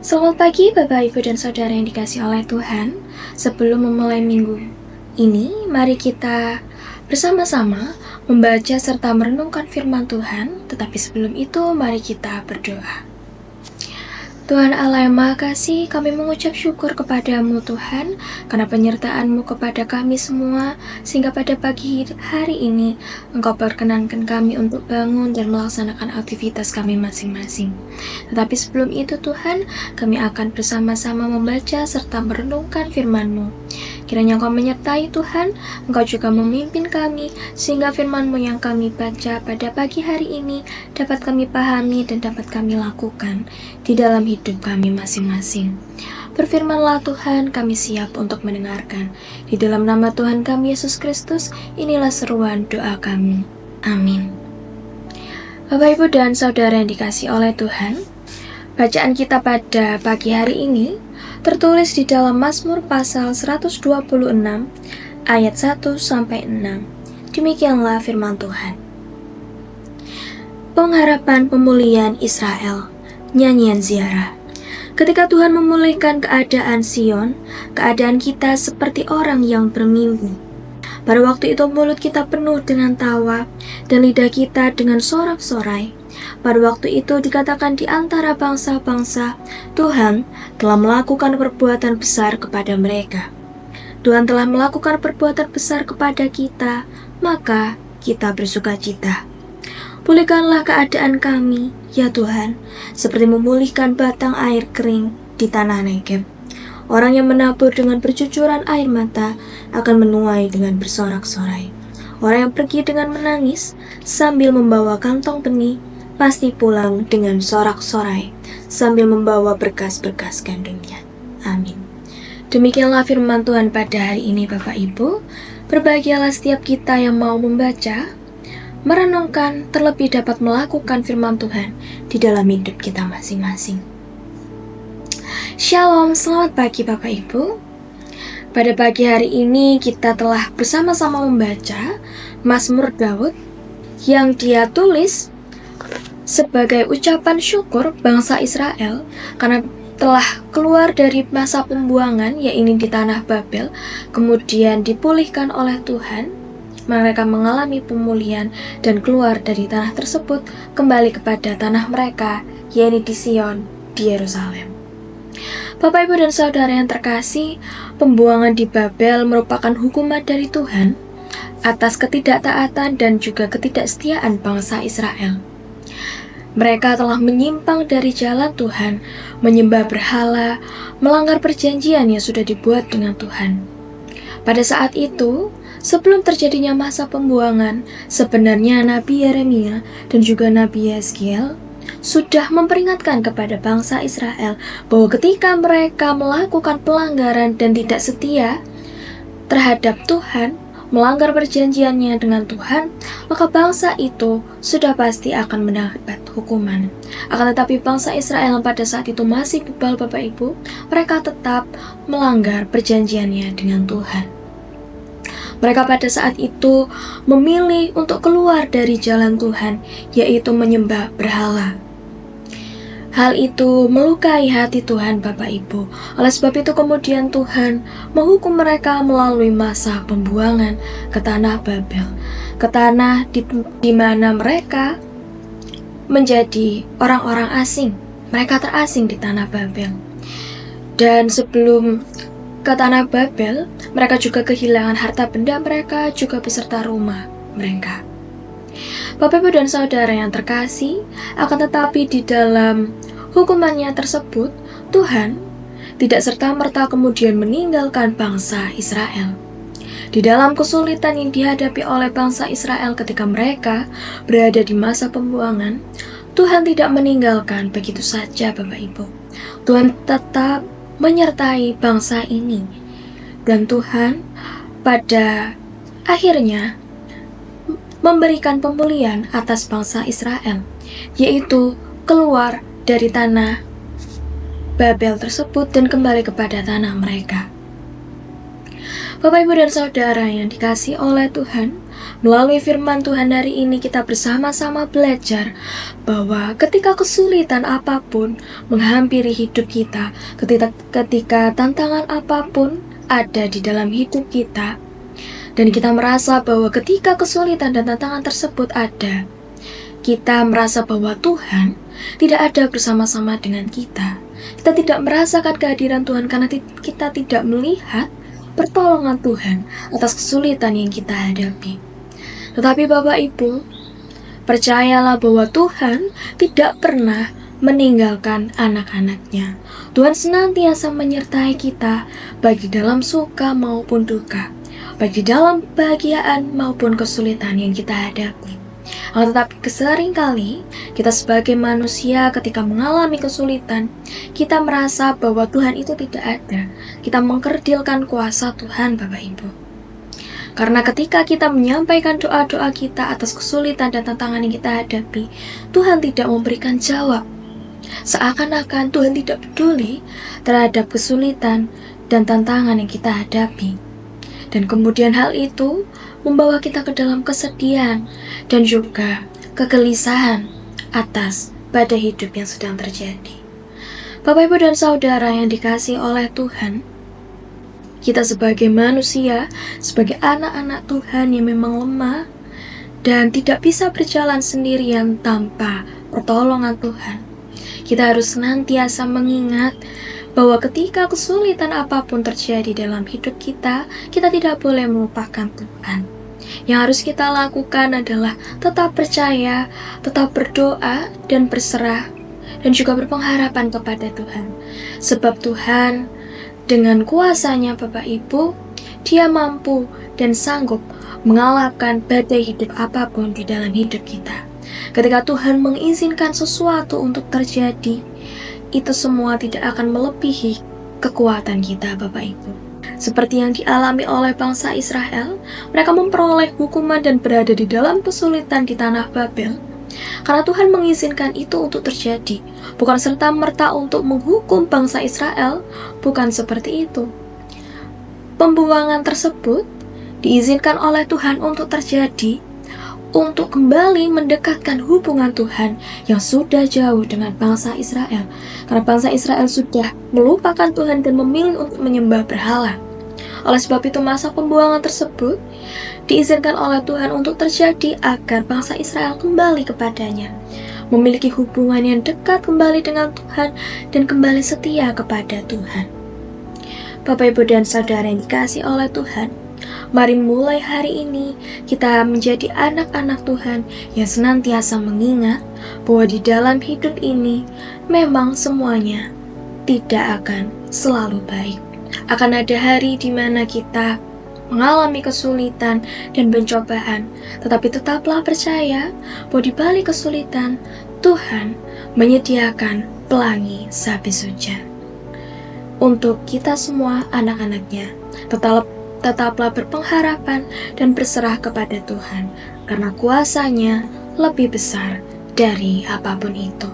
Selamat pagi Bapak, Ibu, dan Saudara yang dikasihi oleh Tuhan. Sebelum memulai minggu ini, mari kita bersama-sama membaca serta merenungkan firman Tuhan. Tetapi sebelum itu, mari kita berdoa. Tuhan Allah yang Maha Kasih, kami mengucap syukur kepadamu Tuhan, karena penyertaan-Mu kepada kami semua, sehingga pada pagi hari ini Engkau perkenankan kami untuk bangun dan melaksanakan aktivitas kami masing-masing. Tetapi sebelum itu Tuhan, kami akan bersama-sama membaca serta merenungkan firman-Mu. Kiranya Engkau menyertai Tuhan, Engkau juga memimpin kami, sehingga firman-Mu yang kami baca pada pagi hari ini dapat kami pahami dan dapat kami lakukan di dalam hidup kami masing-masing. Berfirmanlah Tuhan, kami siap untuk mendengarkan. Di dalam nama Tuhan kami Yesus Kristus, inilah seruan doa kami. Amin. Bapak, Ibu, dan Saudara yang dikasihi oleh Tuhan, bacaan kita pada pagi hari ini tertulis di dalam Mazmur pasal 126 ayat 1-6. Demikianlah firman Tuhan. Pengharapan pemulihan Israel, nyanyian ziarah. Ketika Tuhan memulihkan keadaan Sion, keadaan kita seperti orang yang bermimpi. Pada waktu itu mulut kita penuh dengan tawa dan lidah kita dengan sorak-sorai. Pada waktu itu dikatakan di antara bangsa-bangsa, Tuhan telah melakukan perbuatan besar kepada mereka. Tuhan telah melakukan perbuatan besar kepada kita, maka kita bersukacita. Pulihkanlah keadaan kami, ya Tuhan, seperti memulihkan batang air kering di tanah Negeb. Orang yang menabur dengan bercucuran air mata akan menuai dengan bersorak-sorai. Orang yang pergi dengan menangis sambil membawa kantong benih pasti pulang dengan sorak-sorai sambil membawa berkas-berkas gandumnya. Amin. Demikianlah firman Tuhan pada hari ini Bapak Ibu. Berbahagialah setiap kita yang mau membaca, merenungkan, terlebih dapat melakukan firman Tuhan di dalam hidup kita masing-masing. Shalom, selamat pagi Bapak Ibu. Pada pagi hari ini kita telah bersama-sama membaca Mazmur Daud yang dia tulis sebagai ucapan syukur bangsa Israel karena telah keluar dari masa pembuangan, yaitu di tanah Babel, kemudian dipulihkan oleh Tuhan. Mereka mengalami pemulihan dan keluar dari tanah tersebut kembali kepada tanah mereka, yaitu di Sion, di Yerusalem. Bapak, Ibu, dan Saudara yang terkasih, pembuangan di Babel merupakan hukuman dari Tuhan atas ketidaktaatan dan juga ketidaksetiaan bangsa Israel. Mereka telah menyimpang dari jalan Tuhan, menyembah berhala, melanggar perjanjian yang sudah dibuat dengan Tuhan. Pada saat itu, sebelum terjadinya masa pembuangan, sebenarnya Nabi Yeremia dan juga Nabi Yeskiel sudah memperingatkan kepada bangsa Israel bahwa ketika mereka melakukan pelanggaran dan tidak setia terhadap Tuhan, melanggar perjanjiannya dengan Tuhan, maka bangsa itu sudah pasti akan mendapat hukuman. Akan tetapi bangsa Israel pada saat itu masih bebal Bapak Ibu, mereka tetap melanggar perjanjiannya dengan Tuhan. Mereka pada saat itu memilih untuk keluar dari jalan Tuhan, yaitu menyembah berhala. Hal itu melukai hati Tuhan Bapak Ibu. Oleh sebab itu kemudian Tuhan menghukum mereka melalui masa pembuangan ke tanah Babel, ke tanah di mana mereka menjadi orang-orang asing. Mereka terasing di tanah Babel. Dan sebelum ke tanah Babel, mereka juga kehilangan harta benda mereka, juga beserta rumah mereka. Bapak, Ibu, dan Saudara yang terkasih, akan tetapi di dalam hukumannya tersebut, Tuhan tidak serta-merta kemudian meninggalkan bangsa Israel. Di dalam kesulitan yang dihadapi oleh bangsa Israel ketika mereka berada di masa pembuangan, Tuhan tidak meninggalkan begitu saja Bapak Ibu. Tuhan tetap menyertai bangsa ini. Dan Tuhan pada akhirnya memberikan pemulihan atas bangsa Israel, yaitu keluar dari tanah Babel tersebut dan kembali kepada tanah mereka. Bapak, Ibu, dan Saudara yang dikasihi oleh Tuhan, Melalui firman Tuhan hari ini kita bersama-sama belajar bahwa ketika kesulitan apapun menghampiri hidup kita, ketika tantangan apapun ada di dalam hidup kita, dan kita merasa bahwa ketika kesulitan dan tantangan tersebut ada, kita merasa bahwa Tuhan tidak ada bersama-sama dengan kita. Kita tidak merasakan kehadiran Tuhan karena kita tidak melihat pertolongan Tuhan atas kesulitan yang kita hadapi. Tetapi Bapak Ibu, percayalah bahwa Tuhan tidak pernah meninggalkan anak-anaknya. Tuhan senantiasa menyertai kita, baik di dalam suka maupun duka, baik di dalam kebahagiaan maupun kesulitan yang kita hadapi. Tetapi seringkali kita sebagai manusia ketika mengalami kesulitan, kita merasa bahwa Tuhan itu tidak ada. Kita mengkerdilkan kuasa Tuhan, Bapak Ibu. Karena ketika kita menyampaikan doa-doa kita atas kesulitan dan tantangan yang kita hadapi, Tuhan tidak memberikan jawab. Seakan-akan Tuhan tidak peduli terhadap kesulitan dan tantangan yang kita hadapi. Dan kemudian hal itu membawa kita ke dalam kesedihan dan juga kegelisahan atas badai hidup yang sedang terjadi. Bapak, Ibu, dan Saudara yang dikasihi oleh Tuhan, kita sebagai manusia, sebagai anak-anak Tuhan yang memang lemah dan tidak bisa berjalan sendirian tanpa pertolongan Tuhan, kita harus senantiasa mengingat bahwa ketika kesulitan apapun terjadi dalam hidup kita, kita tidak boleh melupakan Tuhan. Yang harus kita lakukan adalah tetap percaya, tetap berdoa, dan berserah, dan juga berpengharapan kepada Tuhan. Sebab Tuhan, dengan kuasanya Bapak Ibu, Dia mampu dan sanggup mengalahkan badai hidup apapun di dalam hidup kita. Ketika Tuhan mengizinkan sesuatu untuk terjadi, itu semua tidak akan melebihi kekuatan kita, Bapak Ibu. Seperti yang dialami oleh bangsa Israel, mereka memperoleh hukuman dan berada di dalam kesulitan di tanah Babel. Karena Tuhan mengizinkan itu untuk terjadi, bukan serta-merta untuk menghukum bangsa Israel, bukan seperti itu. Pembuangan tersebut diizinkan oleh Tuhan untuk terjadi, untuk kembali mendekatkan hubungan Tuhan yang sudah jauh dengan bangsa Israel. Karena bangsa Israel sudah melupakan Tuhan dan memilih untuk menyembah berhala. Oleh sebab itu masa pembuangan tersebut diizinkan oleh Tuhan untuk terjadi agar bangsa Israel kembali kepadanya, memiliki hubungan yang dekat kembali dengan Tuhan dan kembali setia kepada Tuhan. Bapak, Ibu, dan Saudara yang dikasihi oleh Tuhan, mari mulai hari ini kita menjadi anak-anak Tuhan yang senantiasa mengingat bahwa di dalam hidup ini memang semuanya tidak akan selalu baik. Akan ada hari di mana kita mengalami kesulitan dan pencobaan, tetapi tetaplah percaya bahwa di balik kesulitan Tuhan menyediakan pelangi sehabis hujan. Untuk kita semua anak-anaknya, tetaplah berpengharapan dan berserah kepada Tuhan, karena kuasanya lebih besar dari apapun itu.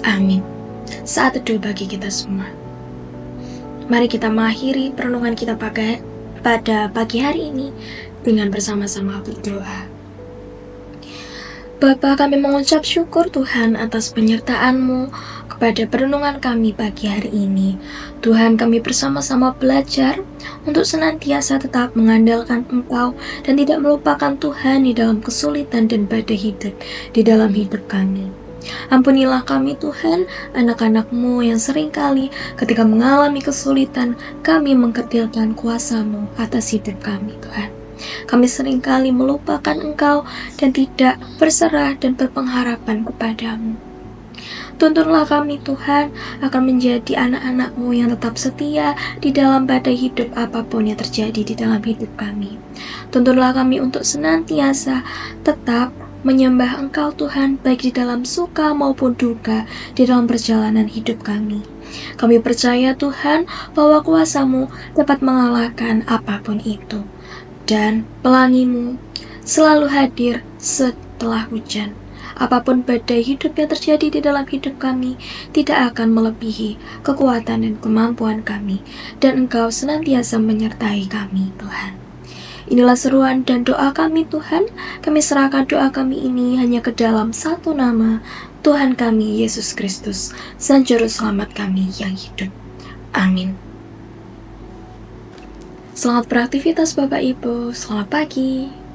Amin. Saat teduh bagi kita semua. Mari kita mengakhiri perenungan kita pada pagi hari ini dengan bersama-sama berdoa. Bapa, kami mengucap syukur Tuhan atas penyertaan-Mu kepada perenungan kami pagi hari ini. Tuhan, kami bersama-sama belajar untuk senantiasa tetap mengandalkan Engkau dan tidak melupakan Tuhan di dalam kesulitan dan badai hidup di dalam hidup kami. Ampunilah kami Tuhan, anak-anak-Mu yang seringkali ketika mengalami kesulitan, kami mengkerdilkan kuasa-Mu atas hidup kami Tuhan. Kami seringkali melupakan Engkau dan tidak berserah dan berpengharapan kepada-Mu. Tuntunlah kami Tuhan akan menjadi anak-anak-Mu yang tetap setia di dalam badai hidup apapun yang terjadi di dalam hidup kami. Tuntunlah kami untuk senantiasa tetap menyembah Engkau Tuhan, baik di dalam suka maupun duka di dalam perjalanan hidup kami. Kami percaya Tuhan bahwa kuasa-Mu dapat mengalahkan apapun itu, dan pelangi-Mu selalu hadir setelah hujan. Apapun badai hidup yang terjadi di dalam hidup kami tidak akan melebihi kekuatan dan kemampuan kami, dan Engkau senantiasa menyertai kami Tuhan. Inilah seruan dan doa kami Tuhan. Kami serahkan doa kami ini hanya ke dalam satu nama, Tuhan kami Yesus Kristus, Sang Juru Selamat kami yang hidup. Amin. Selamat beraktivitas Bapak Ibu, selamat pagi.